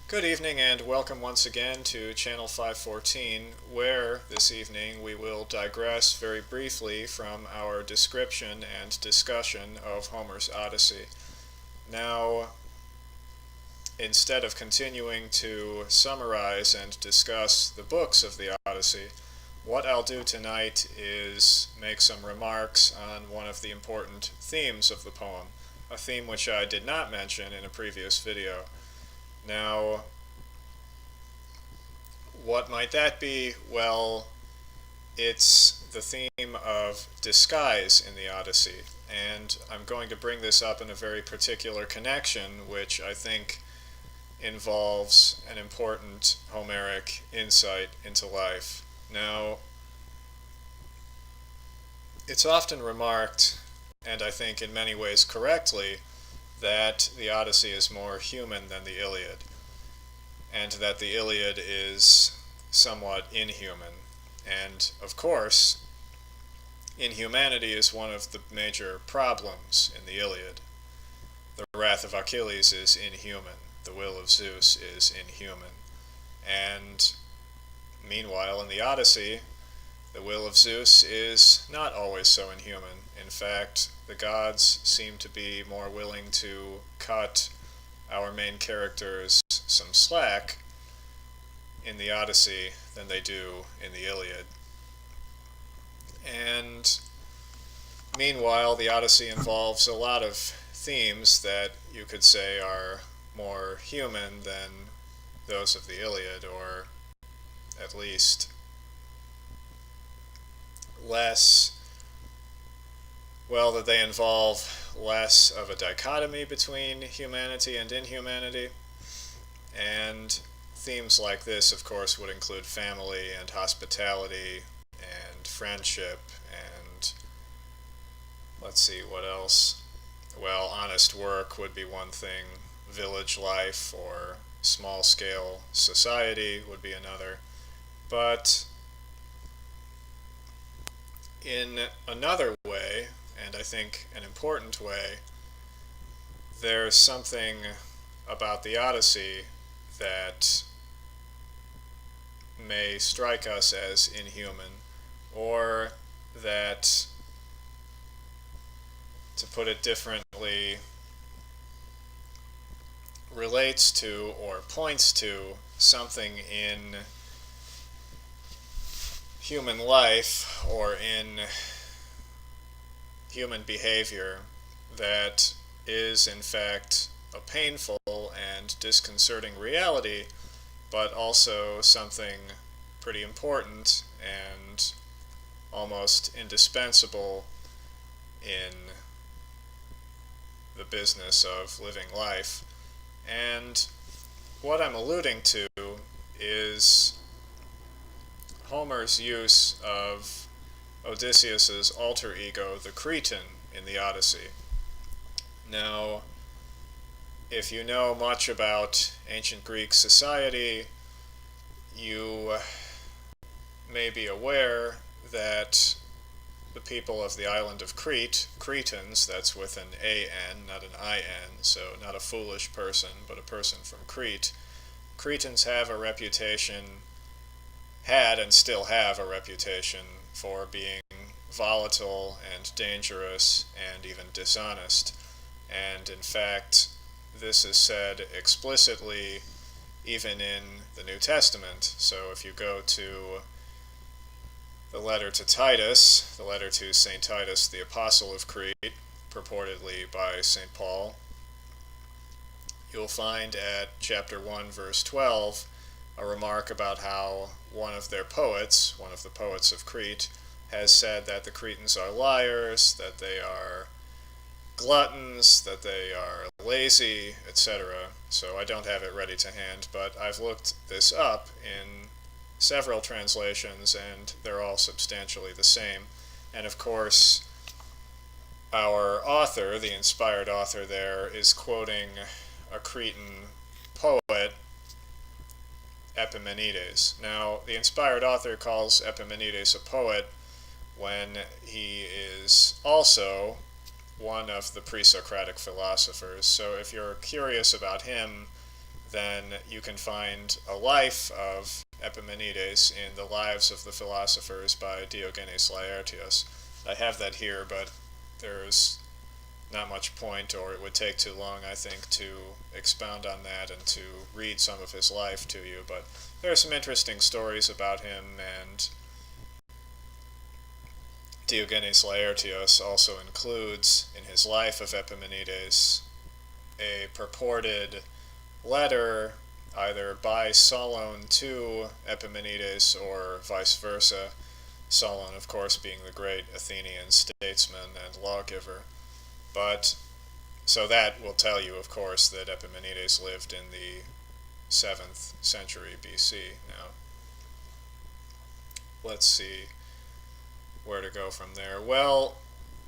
Good evening and welcome once again to Channel 514, where this evening we will digress very briefly from our description and discussion of Homer's Odyssey. Now, instead of continuing to summarize and discuss the books of the Odyssey, what I'll do tonight is make some remarks on one of the important themes of the poem, a theme which I did not mention in a previous video. Now, what might that be? Well, it's the theme of disguise in the Odyssey, and I'm going to bring this up in a very particular connection, which I think involves an important Homeric insight into life. Now, it's often remarked, and I think in many ways correctly, that the Odyssey is more human than the Iliad, and that the Iliad is somewhat inhuman. And, of course, inhumanity is one of the major problems in the Iliad. The wrath of Achilles is inhuman. The will of Zeus is inhuman. And, meanwhile, in the Odyssey, the will of Zeus is not always so inhuman. In fact, the gods seem to be more willing to cut our main characters some slack in the Odyssey than they do in the Iliad. And meanwhile, the Odyssey involves a lot of themes that you could say are more human than those of the Iliad, or at least less, well, that they involve less of a dichotomy between humanity and inhumanity. And themes like this, of course, would include family and hospitality and friendship and, let's see, what else? Well, honest work would be one thing, village life or small-scale society would be another. But in another way, and I think an important way, there's something about the Odyssey that may strike us as inhuman, or that, to put it differently, relates to or points to something in human life or in human behavior that is in fact a painful and disconcerting reality, but also something pretty important and almost indispensable in the business of living life. And what I'm alluding to is Homer's use of Odysseus's alter ego, the Cretan, in the Odyssey. Now, if you know much about ancient Greek society, you may be aware that the people of the island of Crete, Cretans, that's with an A-N, not an I-N, so not a foolish person, but a person from Crete, Cretans have a reputation, had and still have a reputation for being volatile and dangerous and even dishonest. And in fact, this is said explicitly even in the New Testament. So if you go to the letter to Titus, the letter to St. Titus, the Apostle of Crete, purportedly by St. Paul, you'll find at chapter 1, verse 12, a remark about how one of their poets, one of the poets of Crete, has said that the Cretans are liars, that they are gluttons, that they are lazy, etc. So I don't have it ready to hand, but I've looked this up in several translations, and they're all substantially the same. And of course, our author, the inspired author there, is quoting a Cretan poet, Epimenides. Now, the inspired author calls Epimenides a poet when he is also one of the pre-Socratic philosophers. So if you're curious about him, then you can find a life of Epimenides in the Lives of the Philosophers by Diogenes Laertius. I have that here, but there's not much point, or it would take too long, I think, to expound on that and to read some of his life to you. But there are some interesting stories about him, and Diogenes Laertius also includes in his Life of Epimenides a purported letter either by Solon to Epimenides or vice versa, Solon, of course, being the great Athenian statesman and lawgiver. But so that will tell you, of course, that Epimenides lived in the 7th century BC. Now, let's see where to go from there. Well,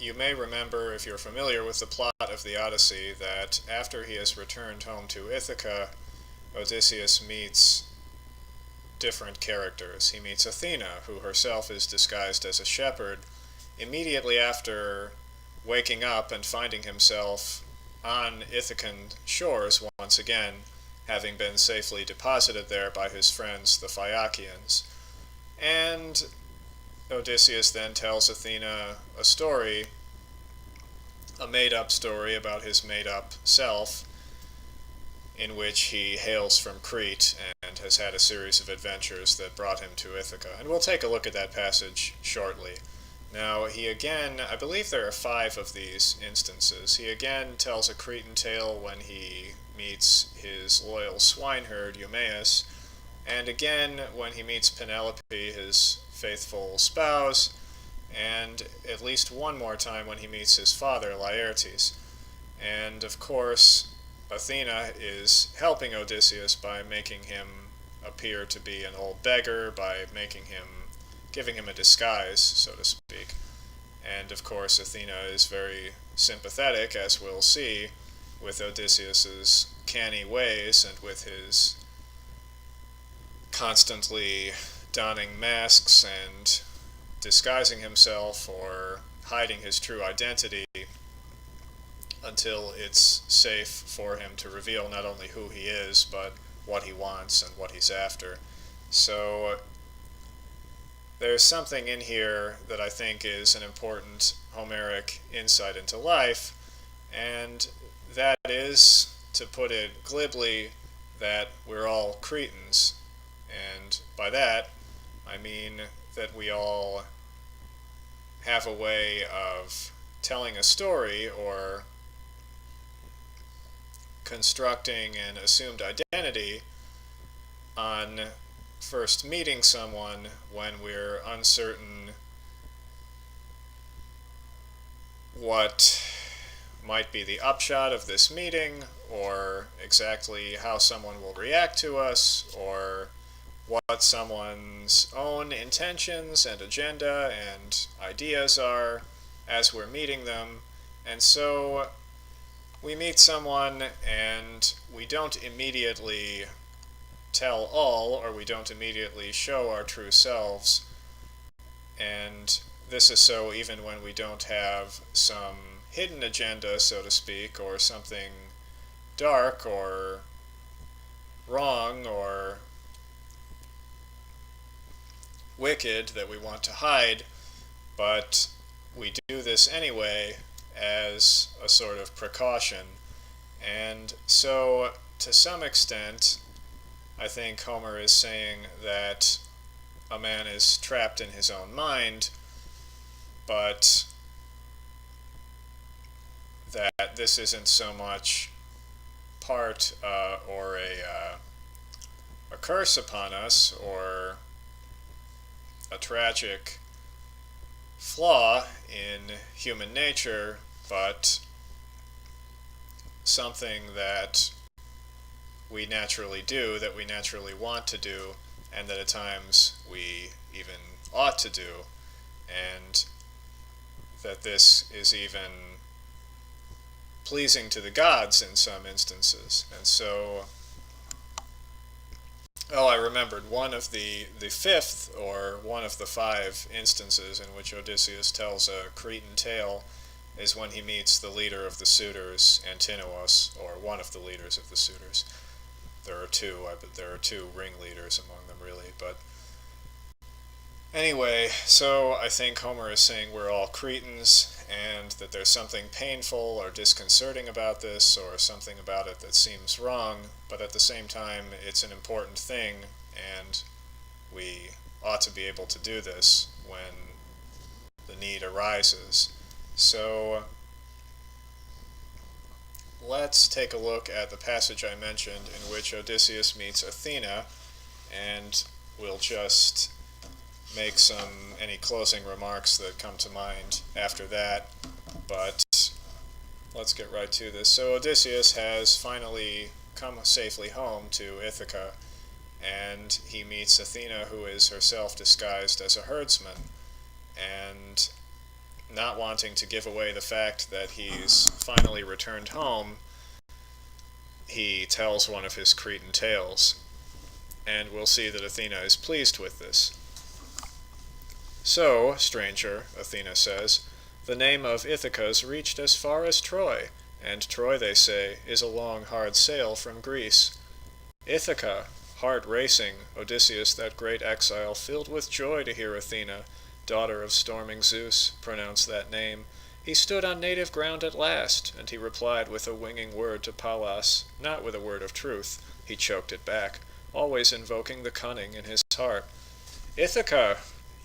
you may remember, if you're familiar with the plot of the Odyssey, that after he has returned home to Ithaca, Odysseus meets different characters. He meets Athena, who herself is disguised as a shepherd, immediately after waking up and finding himself on Ithacan shores once again, having been safely deposited there by his friends the Phaeacians. And Odysseus then tells Athena a story, a made-up story about his made-up self, in which he hails from Crete and has had a series of adventures that brought him to Ithaca. And we'll take a look at that passage shortly. Now, he again, I believe there are 5 of these instances. He again tells a Cretan tale when he meets his loyal swineherd, Eumaeus, and again when he meets Penelope, his faithful spouse, and at least one more time when he meets his father, Laertes. And, of course, Athena is helping Odysseus by making him appear to be an old beggar, by giving him a disguise, so to speak. And, of course, Athena is very sympathetic, as we'll see, with Odysseus's canny ways and with his constantly donning masks and disguising himself or hiding his true identity until it's safe for him to reveal not only who he is, but what he wants and what he's after. So there's something in here that I think is an important Homeric insight into life, and that is, to put it glibly, that we're all Cretans. And by that, I mean that we all have a way of telling a story or constructing an assumed identity on first meeting someone when we're uncertain what might be the upshot of this meeting, or exactly how someone will react to us, or what someone's own intentions and agenda and ideas are as we're meeting them. And so we meet someone and we don't immediately tell all, or we don't immediately show our true selves. And this is so even when we don't have some hidden agenda, so to speak, or something dark or wrong or wicked that we want to hide, but we do this anyway as a sort of precaution. And so, to some extent, I think Homer is saying that a man is trapped in his own mind, but that this isn't so much part or a curse upon us, or a tragic flaw in human nature, but something that we naturally do, that we naturally want to do, and that at times we even ought to do, and that this is even pleasing to the gods in some instances. And so, I remembered one of the 5th, or one of the 5 instances in which Odysseus tells a Cretan tale is when he meets the leader of the suitors, Antinous, or one of the leaders of the suitors. there are two ringleaders among them, really. But anyway, so I think Homer is saying we're all Cretans, and that there's something painful or disconcerting about this, or something about it that seems wrong, but at the same time, it's an important thing, and we ought to be able to do this when the need arises. So let's take a look at the passage I mentioned in which Odysseus meets Athena, and we'll just make any closing remarks that come to mind after that, but let's get right to this. So Odysseus has finally come safely home to Ithaca, and he meets Athena, who is herself disguised as a herdsman, and not wanting to give away the fact that he's finally returned home, he tells one of his Cretan tales, and we'll see that Athena is pleased with this. So, stranger, Athena says, the name of Ithaca's reached as far as Troy, and Troy, they say, is a long, hard sail from Greece. Ithaca, heart racing, Odysseus, that great exile, filled with joy to hear Athena, daughter of storming Zeus, pronounce that name. He stood on native ground at last, and he replied with a winging word to Pallas, not with a word of truth. He choked it back, always invoking the cunning in his heart. Ithaca!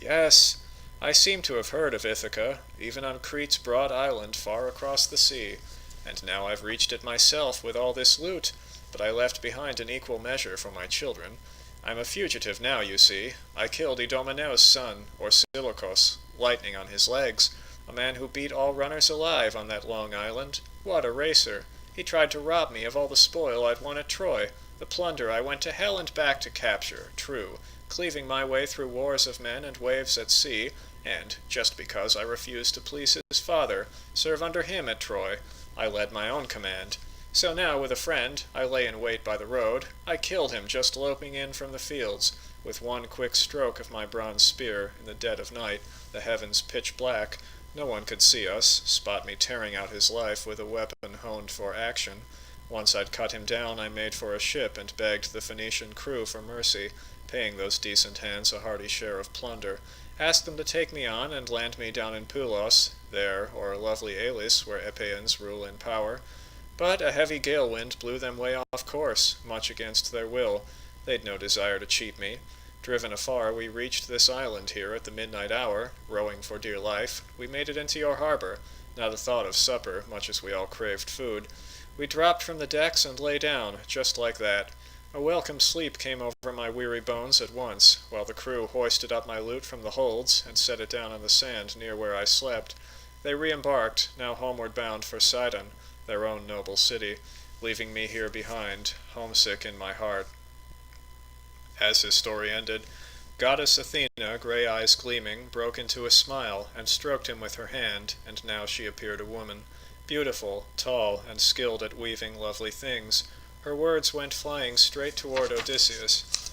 Yes, I seem to have heard of Ithaca, even on Crete's broad island far across the sea, and now I've reached it myself with all this loot, but I left behind an equal measure for my children. I'm a fugitive now, you see. I killed Idomeneus' son, Orsilochos, lightning on his legs, a man who beat all runners alive on that long island. What a racer! He tried to rob me of all the spoil I'd won at Troy, the plunder I went to hell and back to capture, true, cleaving my way through wars of men and waves at sea, and, just because I refused to please his father, serve under him at Troy, I led my own command. So now, with a friend, I lay in wait by the road. I killed him just loping in from the fields, with one quick stroke of my bronze spear in the dead of night, the heavens pitch black. No one could see us, spot me tearing out his life with a weapon honed for action. Once I'd cut him down, I made for a ship and begged the Phoenician crew for mercy, paying those decent hands a hearty share of plunder. Asked them to take me on and land me down in Pylos, there, or lovely Elis, where Epeans rule in power. But a heavy gale wind blew them way off course, much against their will. They'd no desire to cheat me. Driven afar, we reached this island here at the midnight hour, rowing for dear life. We made it into your harbor, not a thought of supper, much as we all craved food. We dropped from the decks and lay down, just like that. A welcome sleep came over my weary bones at once, while the crew hoisted up my loot from the holds and set it down on the sand near where I slept. They re-embarked, now homeward bound for Sidon, their own noble city, leaving me here behind, homesick in my heart. As his story ended, Goddess Athena, gray eyes gleaming, broke into a smile and stroked him with her hand, and now she appeared a woman, beautiful, tall, and skilled at weaving lovely things. Her words went flying straight toward Odysseus.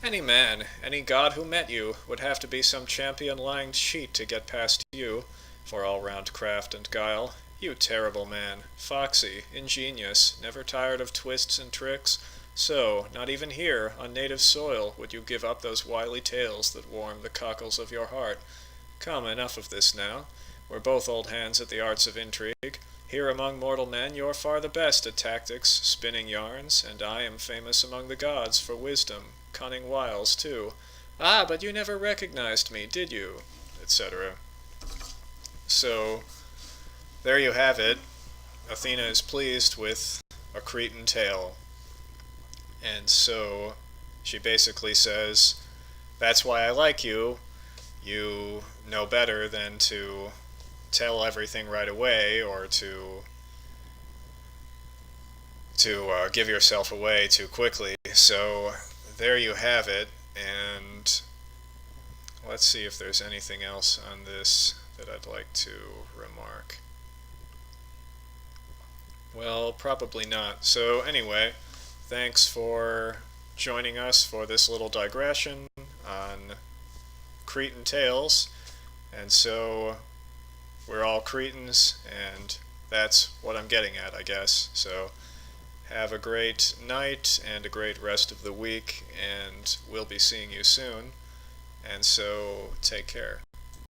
Any man, any god who met you, would have to be some champion lying cheat to get past you, for all-round craft and guile. You terrible man, foxy, ingenious, never tired of twists and tricks. So, not even here, on native soil, would you give up those wily tales that warm the cockles of your heart. Come, enough of this now. We're both old hands at the arts of intrigue. Here among mortal men you're far the best at tactics, spinning yarns, and I am famous among the gods for wisdom, cunning wiles too. Ah, but you never recognized me, did you? Etc. So, there you have it. Athena is pleased with a Cretan tale. And so she basically says, that's why I like you. You know better than to tell everything right away or to give yourself away too quickly. So there you have it. And let's see if there's anything else on this that I'd like to remark. Well, probably not. So anyway, thanks for joining us for this little digression on Cretan tales. And so we're all Cretans, and that's what I'm getting at, I guess. So have a great night and a great rest of the week, and we'll be seeing you soon. And so, take care.